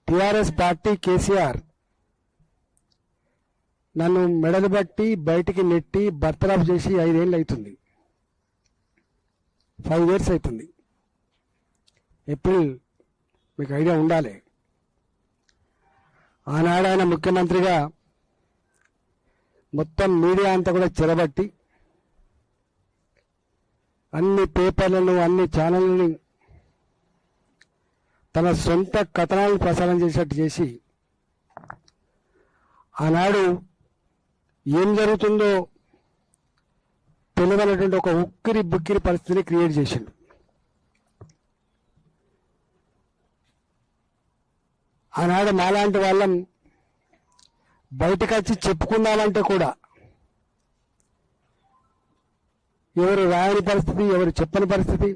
TRS party KCR నన్ను మెడలు బట్టి బయటికి నెట్టి బర్తరఫ్ చేసి 5 ఏళ్ళు అవుతుంది. 5 years అవుతుంది. ఏప్రిల్ మీకు ఐడియా ఉండాలి. ఆనాడు ఆయన ముఖ్యమంత్రిగా మొత్తం మీడియా అంతా కూడా చెరబట్టి అన్ని పేపర్లను అన్ని ఛానళ్ళని తన సొంత కథనాలను ప్రసారం చేసేట్టు చేసి ఆనాడు ఏం జరుగుతుందో తెలియనటువంటి ఒక ఉక్కిరి బుక్కిరి పరిస్థితిని క్రియేట్ చేసిండు. ఆనాడు మాలాంటి వాళ్ళం బయటకు వచ్చి చెప్పుకుందామంటే కూడా ఎవరు రాయని పరిస్థితి, ఎవరు చెప్పని పరిస్థితి,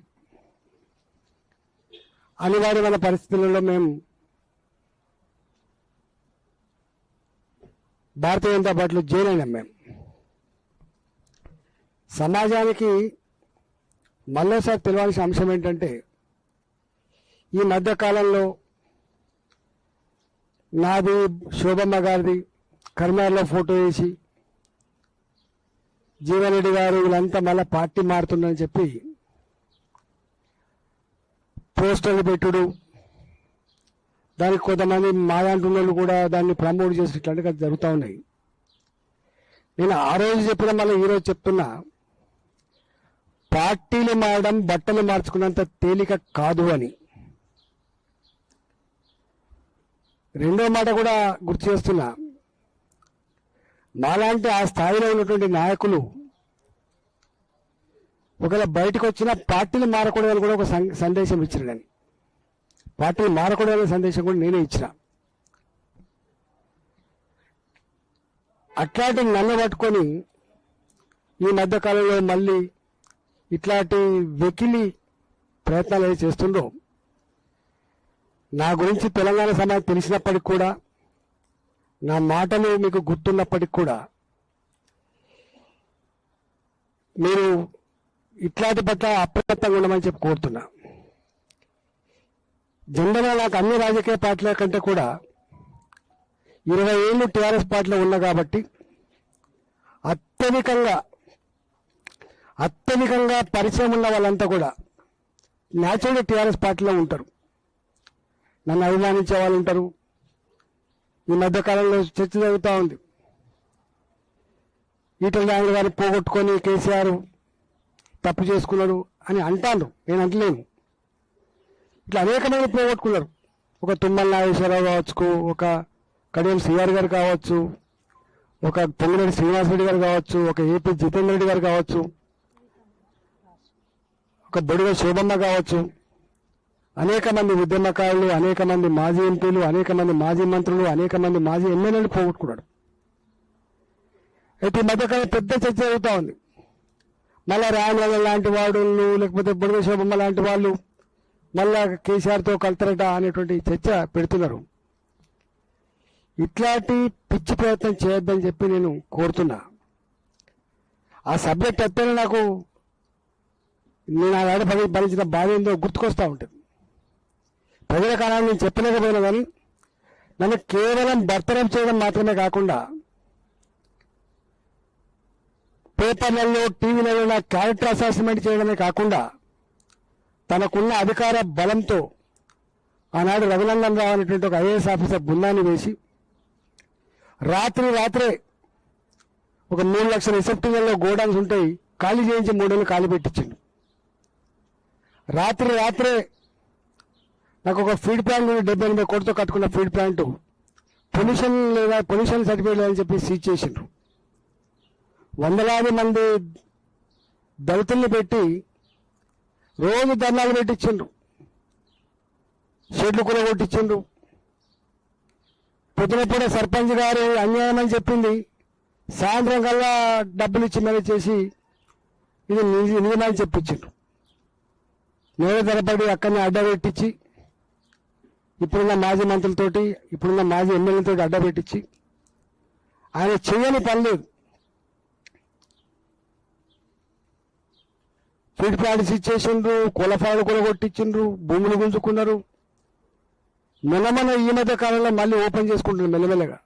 అనివార్యమైన పరిస్థితులలో మేము భారతీయ జనతా పార్టీలో జాయిన్ అయినాం. మేము సమాజానికి మళ్ళీసారి తెలియాల్సిన అంశం ఏంటంటే, ఈ మధ్యకాలంలో నాది శోభమ్మ గారిది కర్నాటకలో ఫోటో వేసి జీవన్ రెడ్డి గారు వీళ్ళంతా మళ్ళీ పార్టీ మారుతుందని చెప్పి పోస్టర్లు పెట్టుడు, దానికి కొంతమంది మాదంటున్న కూడా దాన్ని ప్రమోట్ చేసి ఇట్లాంటివి జరుగుతూ ఉన్నాయి. నేను ఆ రోజు చెప్పిన మళ్ళీ ఈరోజు చెప్తున్నా, పార్టీలు మారడం బట్టలు మార్చుకున్నంత తేలిక కాదు అని. రెండో మాట కూడా గుర్తు చేస్తున్నా, మాలాంటి ఆ స్థాయిలో ఉన్నటువంటి నాయకులు ఒకవేళ బయటకు వచ్చినా పార్టీలు మారకూడదని కూడా ఒక సందేశం ఇచ్చినాడని, పార్టీలు మారకూడదనే సందేశం కూడా నేనే ఇచ్చిన. అట్లాంటి నన్ను పట్టుకొని ఈ మధ్యకాలంలో మళ్ళీ ఇట్లాంటి వెకిలి ప్రయత్నాలు ఏవి చేస్తుండో, నా గురించి తెలంగాణ సమాజం తెలిసినప్పటికి కూడా, నా మాటలు మీకు గుర్తున్నప్పటికి కూడా మీరు ఇట్లాంటి పట్ల అప్రమత్తంగా ఉండమని చెప్పి కోరుతున్నా. జనరల్గా నాకు అన్ని రాజకీయ పార్టీల కంటే కూడా 20 ఏళ్ళు టీఆర్ఎస్ పార్టీలో ఉన్నా కాబట్టి అత్యధికంగా పరిచయం ఉన్న వాళ్ళంతా కూడా న్యాచురల్గా టీఆర్ఎస్ పార్టీలో ఉంటారు. నన్ను అభిమానించే వాళ్ళు ఉంటారు. ఈ మధ్యకాలంలో చర్చ జరుగుతూ ఉంది, ఈటల రాజేంద్ర గారిని పోగొట్టుకొని కేసీఆర్ తప్పు చేసుకున్నాడు అని అంటాను. నేను అంటలేను. ఇట్లా అనేక మంది పోగొట్టుకున్నారు. ఒక తుమ్మల నాగేశ్వరరావు కావచ్చు, ఒక కడియం సిఆర్ గారు కావచ్చు, ఒక పొంగిరెడ్డి శ్రీనివాసరెడ్డి గారు కావచ్చు, ఒక ఏపీ జితేందర్ రెడ్డి గారు కావచ్చు, ఒక బొడిగ శోభమ్మ కావచ్చు, అనేక మంది ఉద్యమకారులు, అనేక మంది మాజీ ఎంపీలు, అనేక మంది మాజీ మంత్రులు, అనేక మంది మాజీ ఎమ్మెల్యేలు పోగొట్టుకున్నాడు. అయితే ఈ మధ్యకాలం పెద్ద చర్చ జరుగుతూ ఉంది. మళ్ళా రాయనగర్ లాంటి వాళ్ళు, లేకపోతే బొడిగ శోభమ్మ లాంటి వాళ్ళు మళ్ళా కేసీఆర్తో కలుతారట అనేటువంటి చర్చ పెడుతున్నారు. ఇట్లాంటి పిచ్చి ప్రయత్నం చేయొద్దని చెప్పి నేను కోరుతున్నా. ఆ సబ్జెక్ట్ ఎత్తేనే నాకు నేను ఆడ భరించిన బాధ ఏందో గుర్తుకొస్తూ ఉంటుంది. ప్రజల కాలాన్ని నేను చెప్పలేకపోయినా కానీ నన్ను కేవలం బర్తరఫ్ చేయడం మాత్రమే కాకుండా పేపర్లలో, టీవీలలో నా క్యారెక్టర్ అసాసిన్మెంట్ చేయడమే కాకుండా తనకున్న అధికార బలంతో ఆనాడు రఘునందన్ రావు అనేటువంటి ఒక ఐఏఎస్ ఆఫీసర్ బృందాన్ని వేసి రాత్రే ఒక 3 లక్షల రిసెప్టింగ్లలో గోడౌన్స్ ఉంటాయి, ఖాళీ చేయించి 3 ఏళ్ళు ఖాళీ పెట్టించిండు. రాత్రే నాకు ఒక ఫీడ్ ప్లాంట్ 78 కోట్లతో కట్టుకున్న ఫీడ్ ప్లాంట్ పొల్యూషన్ సర్టిఫికేట్ లేదని చెప్పి సీజ్ చేసిండ్రు. వందలాది మంది దళితుల్ని పెట్టి రోజు ధర్నాలు పెట్టించిండ్రు, షెడ్లు కూడా కొట్టించిండ్రు. పొద్దునప్పుడే సర్పంచ్ గారు అన్యాయం అని చెప్పింది, సాయంత్రం కల్లా డబ్బులు ఇచ్చి మేనేజ్ చేసి ఇది నిజమని చెప్పించిండ్రు. నేనే తరపడి అక్కడనే అడ్డ పెట్టించి ఇప్పుడున్న మాజీ మంత్రులతోటి, ఇప్పుడున్న మాజీ ఎమ్మెల్యేలతో అడ్డ పెట్టించి ఆయన చేయని పని లేదు. ఫీడ్ ప్లాంట్స్ ఇచ్చేసిండ్రు, కులఫాలు కూడా కొట్టించిండ్రు, భూములు గుంజుకున్నారు. మొన్న ఈ మధ్య కాలంలో మళ్ళీ ఓపెన్ చేసుకుంటుంది మెల్లమెల్లగా.